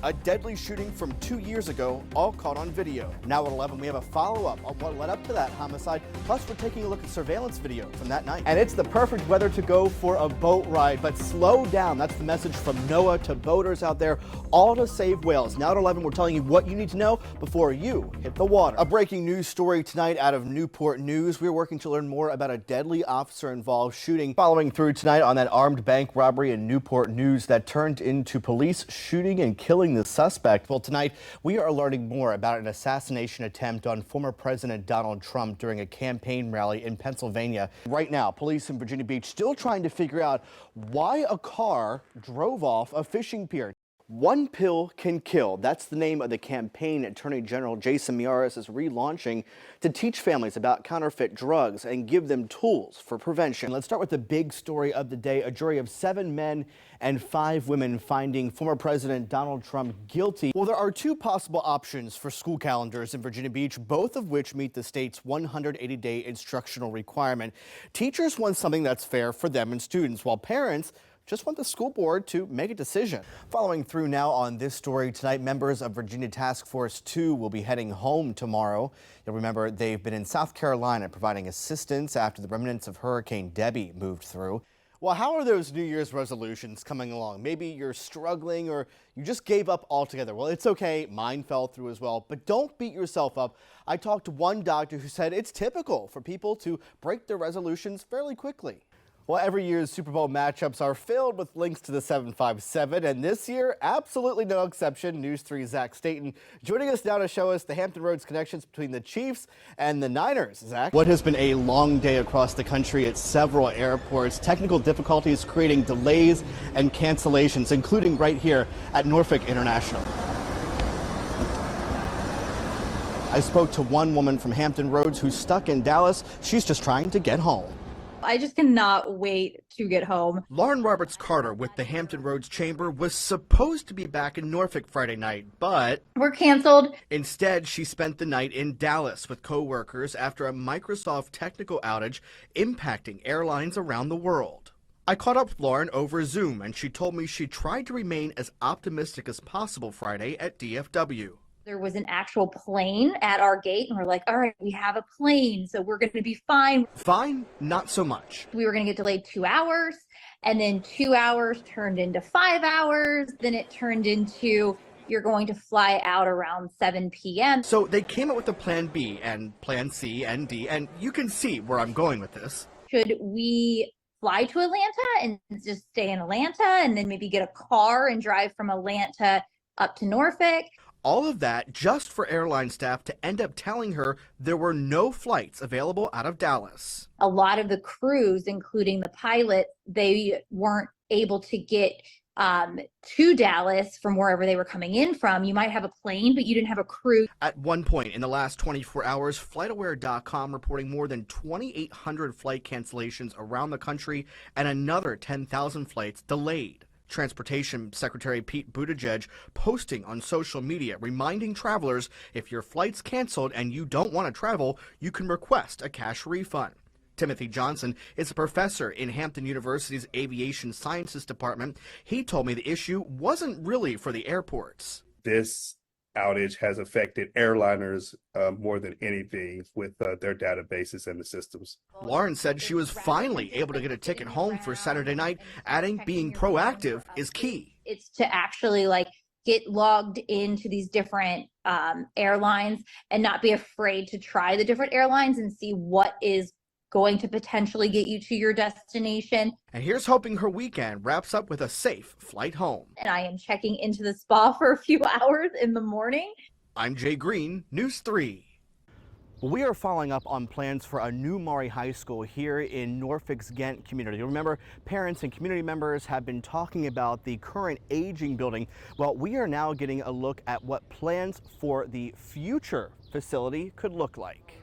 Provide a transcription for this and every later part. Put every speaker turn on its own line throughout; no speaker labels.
A deadly shooting from 2 years ago, all caught on video. Now at 11, we have a follow-up on what led up to that homicide. Plus, we're taking a look at surveillance video from that night. And it's the perfect weather to go for a boat ride, but slow down. That's the message from NOAA to boaters out there, all to save whales. Now at 11, we're telling you what you need to know before you hit the water. A breaking news story tonight out of Newport News. We're working to learn more about a deadly officer-involved shooting following through tonight on that armed bank robbery in Newport News that turned into police shooting and killing the suspect. Well, tonight we are learning more about an assassination attempt on former President Donald Trump during a campaign rally in Pennsylvania. Right now, police in Virginia Beach still trying to figure out why a car drove off a fishing pier. One pill can kill. That's the name of the campaign Attorney General Jason Miyares is relaunching to teach families about counterfeit drugs and give them tools for prevention. Let's start with the big story of the day. A jury of 7 men and 5 women finding former President Donald Trump guilty. Well, there are 2 possible options for school calendars in Virginia Beach, both of which meet the state's 180-day instructional requirement. Teachers want something that's fair for them and students, while parents just want the school board to make a decision. Following through now on this story tonight, members of Virginia Task Force 2 will be heading home tomorrow. You'll remember they've been in South Carolina providing assistance after the remnants of Hurricane Debbie moved through. Well, how are those New Year's resolutions coming along? Maybe you're struggling or you just gave up altogether. Well, it's okay. Mine fell through as well, but don't beat yourself up. I talked to one doctor who said it's typical for people to break their resolutions fairly quickly. Well, every year's Super Bowl matchups are filled with links to the 757, and this year, absolutely no exception. News 3's Zach Staten joining us now to show us the Hampton Roads connections between the Chiefs and the Niners. Zach, what has been a long day across the country at several airports. Technical difficulties creating delays and cancellations, including right here at Norfolk International. I spoke to one woman from Hampton Roads who's stuck in Dallas. She's just trying to get home.
I just cannot wait to get home.
Lauren Roberts Carter with the Hampton Roads Chamber was supposed to be back in Norfolk Friday night, but
we're canceled.
Instead, she spent the night in Dallas with co-workers after a Microsoft technical outage impacting airlines around the world. I caught up with Lauren over Zoom, and she told me she tried to remain as optimistic as possible Friday at DFW.
There was an actual plane at our gate, and we're like, all right, we have a plane, so we're going to be fine.
Fine, not so much.
We were going to get delayed 2 hours, and then 2 hours turned into 5 hours. Then it turned into you're going to fly out around 7 p.m.
So they came up with a plan B and plan C and D, and you can see where I'm going with this.
Should we fly to Atlanta and just stay in Atlanta and then maybe get a car and drive from Atlanta up to Norfolk?
All of that just for airline staff to end up telling her there were no flights available out of Dallas.
A lot of the crews, including the pilot, they weren't able to get to Dallas from wherever they were coming in from. You might have a plane, but you didn't have a crew.
At one point in the last 24 hours, FlightAware.com reporting more than 2,800 flight cancellations around the country and another 10,000 flights delayed. Transportation Secretary Pete Buttigieg posting on social media reminding travelers if your flight's canceled and you don't want to travel, you can request a cash refund. Timothy Johnson is a professor in Hampton University's Aviation Sciences Department. He told me the issue wasn't really for the airports.
This outage has affected airliners more than anything with their databases and the systems.
Lauren said she was finally able to get a ticket home for Saturday night, adding being proactive is key.
It's to actually get logged into these different airlines and not be afraid to try the different airlines and see what is going to potentially get you to your destination.
And here's hoping her weekend wraps up with a safe flight home.
And I am checking into the spa for a few hours in the morning.
I'm Jay Greene, News 3. We are following up on plans for a new Maury High School here in Norfolk's Ghent community. Remember, parents and community members have been talking about the current aging building. Well, we are now getting a look at what plans for the future facility could look like.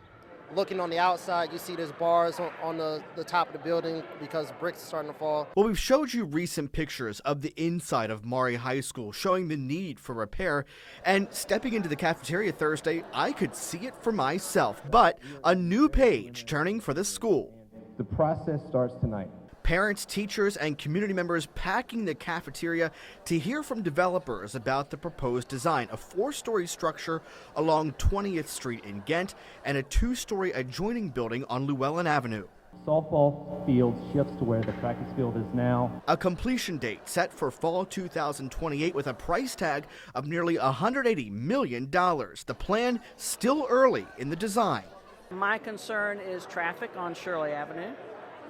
Looking on the outside, you see there's bars on the top of the building because bricks are starting to fall.
Well, we've showed you recent pictures of the inside of Maury High School showing the need for repair. And stepping into the cafeteria Thursday, I could see it for myself. But a new page turning for the school.
The process starts tonight.
Parents, teachers, and community members packing the cafeteria to hear from developers about the proposed design, a 4-story structure along 20th Street in Ghent and a 2-story adjoining building on Llewellyn Avenue.
Softball field shifts to where the practice field is now.
A completion date set for fall 2028 with a price tag of nearly $180 million. The plan still early in the design.
My concern is traffic on Shirley Avenue,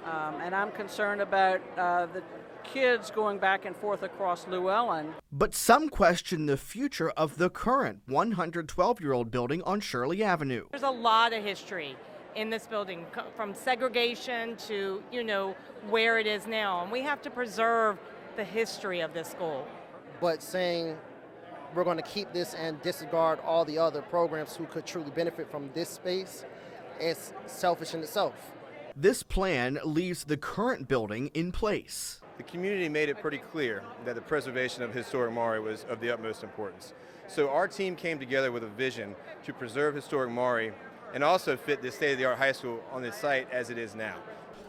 and I'm concerned about the kids going back and forth across Llewellyn.
But some question the future of the current 112-year-old building on Shirley Avenue.
There's a lot of history in this building, from segregation to, where it is now. And we have to preserve the history of this school.
But saying we're going to keep this and disregard all the other programs who could truly benefit from this space is selfish in itself.
This plan leaves the current building in place.
The community made it pretty clear that the preservation of historic Maury was of the utmost importance. So our team came together with a vision to preserve historic Maury and also fit the state-of-the-art high school on the site as it is now.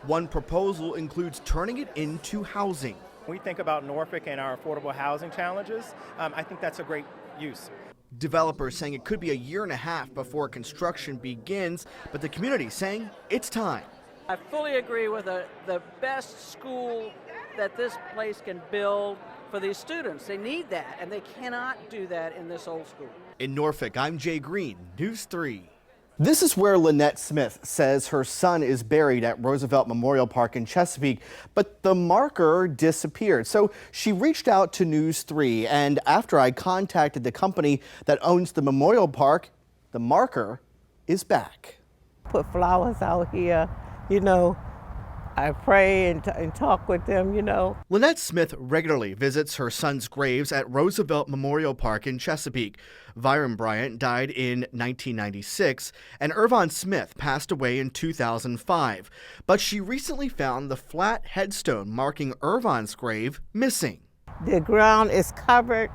One proposal includes turning it into housing.
When we think about Norfolk and our affordable housing challenges, I think that's a great use.
Developers saying it could be a year and a half before construction begins, but the community saying it's time.
I fully agree with the best school that this place can build for these students. They need that, and they cannot do that in this old school.
In Norfolk, I'm Jay Greene, News 3. This is where Lynette Smith says her son is buried at Roosevelt Memorial Park in Chesapeake, but the marker disappeared. So she reached out to News 3, and after I contacted the company that owns the memorial park, the marker is back.
Put flowers out here, I pray and talk with them,
Lynette Smith regularly visits her son's graves at Roosevelt Memorial Park in Chesapeake. Viren Bryant died in 1996, and Irvon Smith passed away in 2005. But she recently found the flat headstone marking Irvon's grave missing.
The ground is covered.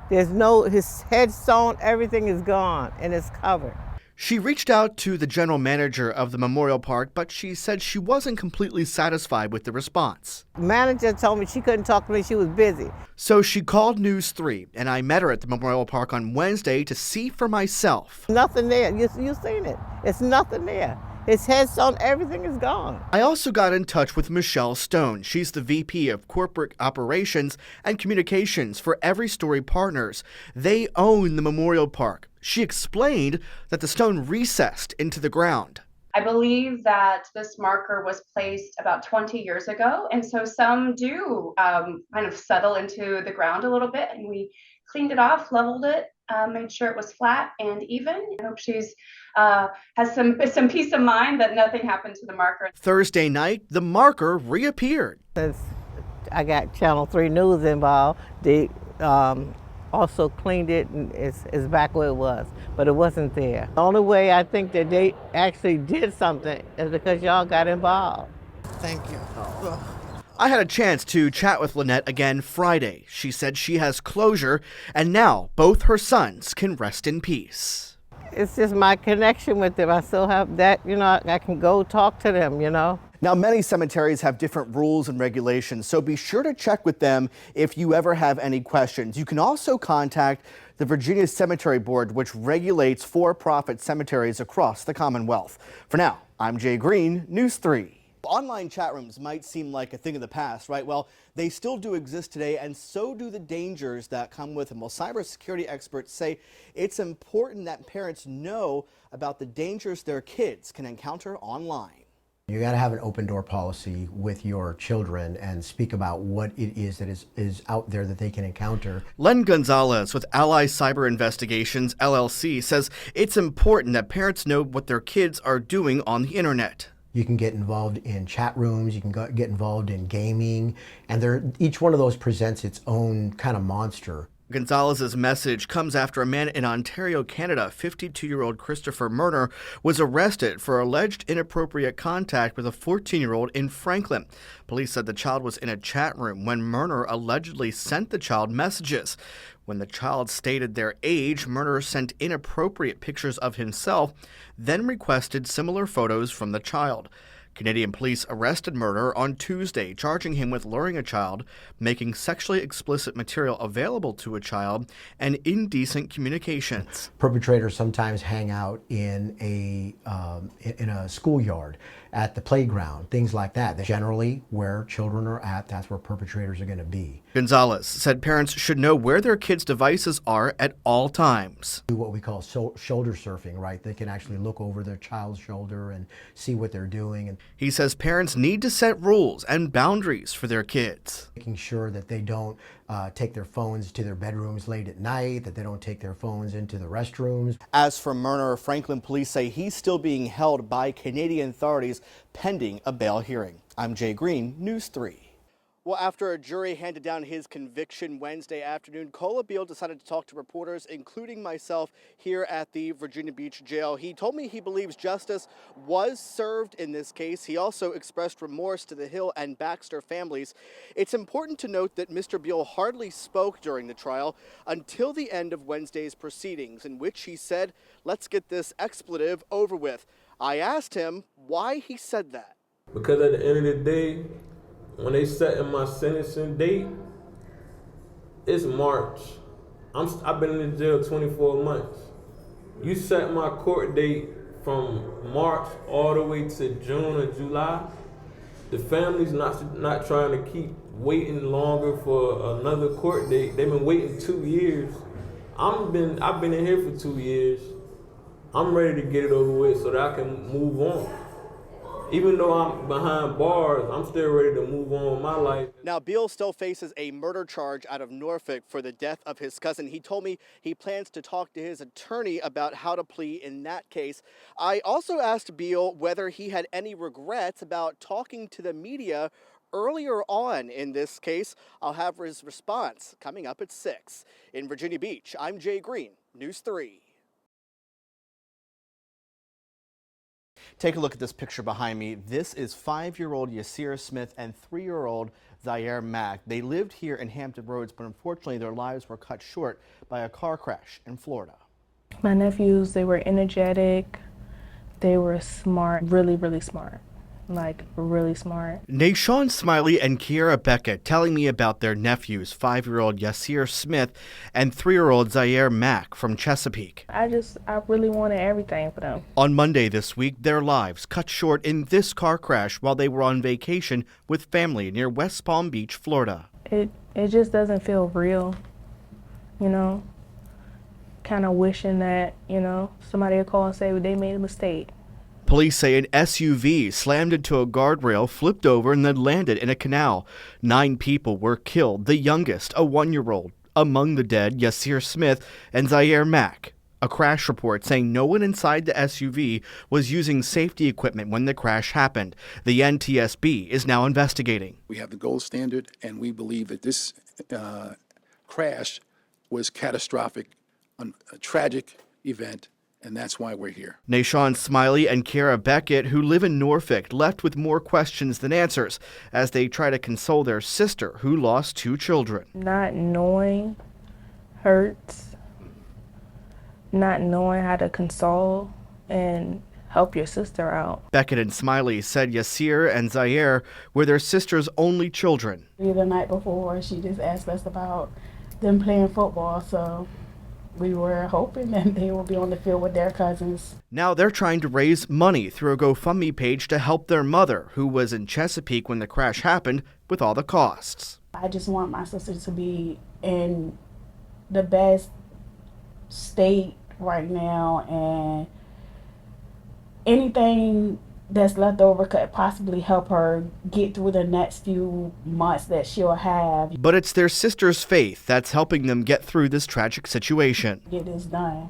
His headstone, everything is gone, and it's covered.
She reached out to the general manager of the memorial park, but she said she wasn't completely satisfied with the response.
Manager told me she couldn't talk to me, she was busy.
So she called News 3, and I met her at the memorial park on Wednesday to see for myself.
Nothing there. You've seen it. It's nothing there. His headstone, everything is gone.
I also got in touch with Michelle Stone. She's the VP of Corporate Operations and Communications for Every Story Partners. They own the memorial park. She explained that the stone recessed into the ground.
I believe that this marker was placed about 20 years ago, and so some do kind of settle into the ground a little bit, and we cleaned it off, leveled it, made sure it was flat and even. I hope she's has some peace of mind that nothing happened to the marker.
Thursday night, the marker reappeared.
Since I got Channel 3 News involved, they also cleaned it and it's back where it was, but it wasn't there. The only way I think that they actually did something is because y'all got involved.
Thank you.
I had a chance to chat with Lynette again Friday. She said she has closure, and now both her sons can rest in peace.
It's just my connection with them. I still have that, I can go talk to them,
Now, many cemeteries have different rules and regulations, so be sure to check with them if you ever have any questions. You can also contact the Virginia Cemetery Board, which regulates for-profit cemeteries across the Commonwealth. For now, I'm Jay Greene, News 3. Online chat rooms might seem like a thing of the past, right? Well, they still do exist today, and so do the dangers that come with them. Well, cybersecurity experts say it's important that parents know about the dangers their kids can encounter online.
You got to have an open door policy with your children and speak about what it is that is out there that they can encounter.
Len Gonzalez with Ally Cyber Investigations, LLC, says it's important that parents know what their kids are doing on the internet.
You can get involved in chat rooms, you can get involved in gaming, and each one of those presents its own kind of monster.
Gonzalez's message comes after a man in Ontario, Canada, 52-year-old Christopher Murner, was arrested for alleged inappropriate contact with a 14-year-old in Franklin. Police said the child was in a chat room when Murner allegedly sent the child messages. When the child stated their age, Murner sent inappropriate pictures of himself, then requested similar photos from the child. Canadian police arrested Murderer on Tuesday, charging him with luring a child, making sexually explicit material available to a child, and indecent communications.
Perpetrators sometimes hang out in a schoolyard, at the playground, things like that. Generally, where children are at, that's where perpetrators are going to be.
Gonzalez said parents should know where their kids' devices are at all times.
Do what we call shoulder surfing, right? They can actually look over their child's shoulder and see what they're doing. And
he says parents need to set rules and boundaries for their kids.
Making sure that they don't take their phones to their bedrooms late at night, that they don't take their phones into the restrooms.
As for Murner, Franklin police say he's still being held by Canadian authorities pending a bail hearing. I'm Jay Greene, News 3. Well, after a jury handed down his conviction Wednesday afternoon, Cole Beal decided to talk to reporters, including myself, here at the Virginia Beach jail. He told me he believes justice was served in this case. He also expressed remorse to the Hill and Baxter families. It's important to note that Mr. Beal hardly spoke during the trial until the end of Wednesday's proceedings, in which he said, "Let's get this expletive over with." I asked him why he said that.
Because at the end of the day, when they set in my sentencing date, it's March. I've been in the jail 24 months. You set my court date from March all the way to June or July. The family's not trying to keep waiting longer for another court date. They've been waiting 2 years. I've been in here for 2 years. I'm ready to get it over with so that I can move on. Even though I'm behind bars, I'm still ready to move on with my life.
Now, Beal still faces a murder charge out of Norfolk for the death of his cousin. He told me he plans to talk to his attorney about how to plea in that case. I also asked Beal whether he had any regrets about talking to the media earlier on in this case. I'll have his response coming up at 6. In Virginia Beach, I'm Jay Greene, News 3. Take a look at this picture behind me. This is 5-year-old Yasir Smith and 3-year-old Zaire Mack. They lived here in Hampton Roads, but unfortunately their lives were cut short by a car crash in Florida.
My nephews, they were energetic, they were smart, really, really smart. Like, really smart.
Nashawn Smiley and Kiera Beckett telling me about their nephews, 5-year-old Yasir Smith and 3-year-old Zaire Mack from Chesapeake.
I really wanted everything for them.
On Monday this week, their lives cut short in this car crash while they were on vacation with family near West Palm Beach, Florida.
It just doesn't feel real, you know? Kind of wishing that, you know, somebody would call and say they made a mistake.
Police say an SUV slammed into a guardrail, flipped over, and then landed in a canal. 9 people were killed, the youngest, a 1-year-old. Among the dead, Yasir Smith and Zaire Mack. A crash report saying no one inside the SUV was using safety equipment when the crash happened. The NTSB is now investigating.
We have the gold standard, and we believe that this crash was catastrophic, a tragic event. And that's why we're here.
Nashawn Smiley and Kiera Beckett, who live in Norfolk, left with more questions than answers as they try to console their sister, who lost 2 children.
Not knowing hurts, not knowing how to console and help your sister out.
Beckett and Smiley said Yasir and Zaire were their sister's only children.
The night before, she just asked us about them playing football, so we were hoping that they will be on the field with their cousins.
Now they're trying to raise money through a GoFundMe page to help their mother, who was in Chesapeake when the crash happened, with all the costs.
I just want my sister to be in the best state right now, and anything that's left over could possibly help her get through the next few months that she'll have.
But it's their sister's faith that's helping them get through this tragic situation.
Get this done.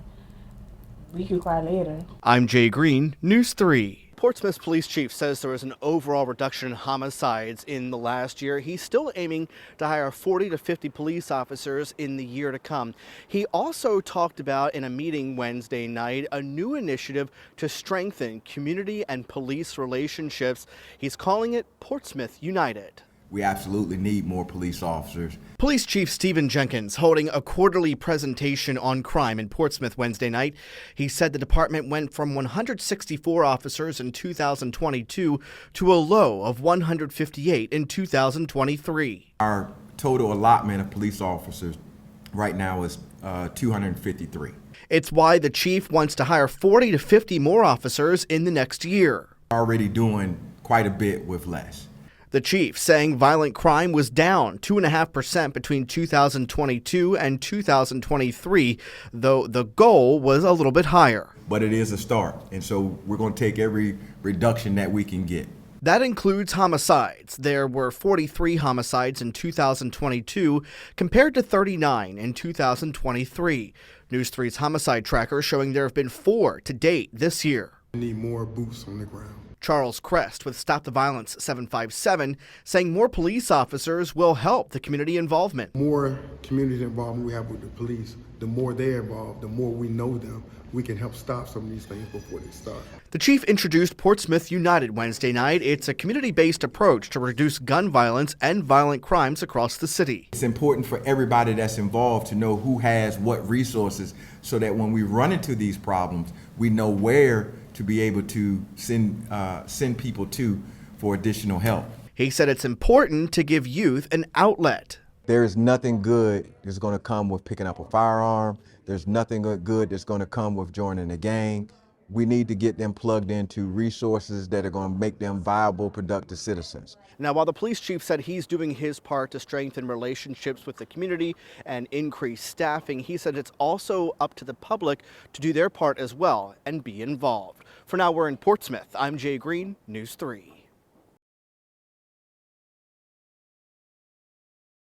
We can cry later.
I'm Jay Greene, News 3. Portsmouth Police Chief says there was an overall reduction in homicides in the last year. He's still aiming to hire 40 to 50 police officers in the year to come. He also talked about in a meeting Wednesday night a new initiative to strengthen community and police relationships. He's calling it Portsmouth United.
We absolutely need more police officers.
Police Chief Stephen Jenkins holding a quarterly presentation on crime in Portsmouth Wednesday night. He said the department went from 164 officers in 2022 to a low of 158 in 2023.
Our total allotment of police officers right now is 253.
It's why the chief wants to hire 40 to 50 more officers in the next year.
Already doing quite a bit with less.
The chief saying violent crime was down 2.5% between 2022 and 2023, though the goal was a little bit higher.
But it is a start, and so we're going to take every reduction that we can get.
That includes homicides. There were 43 homicides in 2022 compared to 39 in 2023. News 3's homicide tracker showing there have been 4 to date this year.
We need more boots on the ground.
Charles Crest with Stop the Violence 757 saying more police officers will help the community involvement.
More community involvement we have with the police, the more they're involved, the more we know them, we can help stop some of these things before they start.
The chief introduced Portsmouth United Wednesday night. It's a community-based approach to reduce gun violence and violent crimes across the city.
It's important for everybody that's involved to know who has what resources so that when we run into these problems, we know where to be able to send people to for additional help.
He said it's important to give youth an outlet.
There is nothing good that's going to come with picking up a firearm. There's nothing good that's going to come with joining a gang. We need to get them plugged into resources that are going to make them viable, productive citizens.
Now, while the police chief said he's doing his part to strengthen relationships with the community and increase staffing, he said it's also up to the public to do their part as well and be involved. For now, we're in Portsmouth. I'm Jay Greene, News 3.